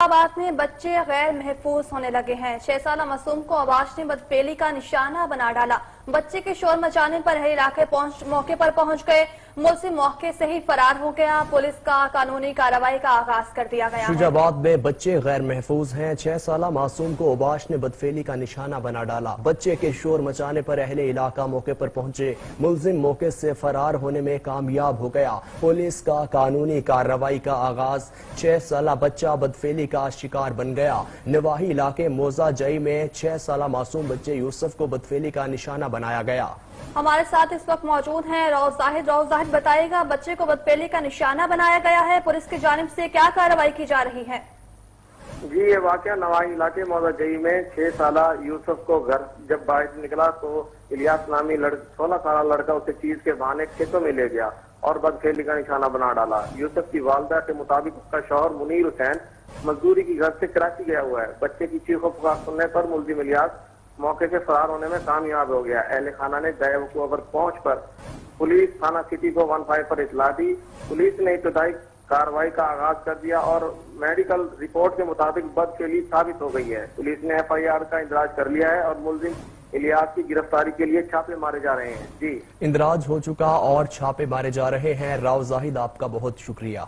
आबाद में बच्चे गैर महफूज होने लगे हैं। 6 साल मासूम को अवाश ने बदफेली का निशाना बना डाला। बच्चे के शोर मचाने पर अहले इलाके मौके पर पहुंच गए। मुलजिम मौके से ही फरार हो गया। पुलिस का कानूनी कार्रवाई का आगाज कर दिया गया। शुजाबाद में बच्चे गैर महफूज हैं। 6 साल मासूम को अवाश ने बदफेली का निशाना बना डाला। बच्चे के शोर मचाने पर अहले इलाका मौके पर पहुंचे। मुलजिम मौके से फरार होने में कामयाब हो गया। पुलिस का कानूनी कार्रवाई का आगाज। 6 साल बच्चा बदफेली का शिकार बन गया। नवाही इलाके मोजा जई में 6 साल मासूम बच्चे यूसुफ को बदफेली का निशाना बनाया गया। हमारे साथ इस वक्त मौजूद हैं रऊफ जाहिद बताइएगा, बच्चे को बदफेली का निशाना बनाया गया है, पुलिस की जानिब से क्या कार्रवाई की जा रही है? जी, ये वाकया नवाही इलाके मौजा जई में 6 साल यूसुफ को घर जब बाहर निकला तो इलियास नामी 16 साल लड़का उसे चीज के बहाने खेतों में ले गया और बदफेली का निशाना बना डाला। यूसुफ की वालदा के मुताबिक उसका शौहर मुनीर हुसैन मजदूरी की घर से कराची गया हुआ है। बच्चे की चीखों पुकार सुनने पर मुलजिम इलियास मौके से फरार होने में कामयाब हो गया। अहले खाना ने बेवकूफ पर पहुंच पर पुलिस थाना सिटी को 15 पर इतला दी। पुलिस ने इब्तदाई कार्रवाई का आगाज कर दिया और मेडिकल रिपोर्ट के मुताबिक बदफेली साबित हो गई है। पुलिस ने FIR का इंदराज कर लिया है और मुलजिम इलियास की गिरफ्तारी के लिए छापे मारे जा रहे हैं। जी, इंदराज हो चुका और छापे मारे जा रहे हैं। राव जाहिद, आपका बहुत शुक्रिया।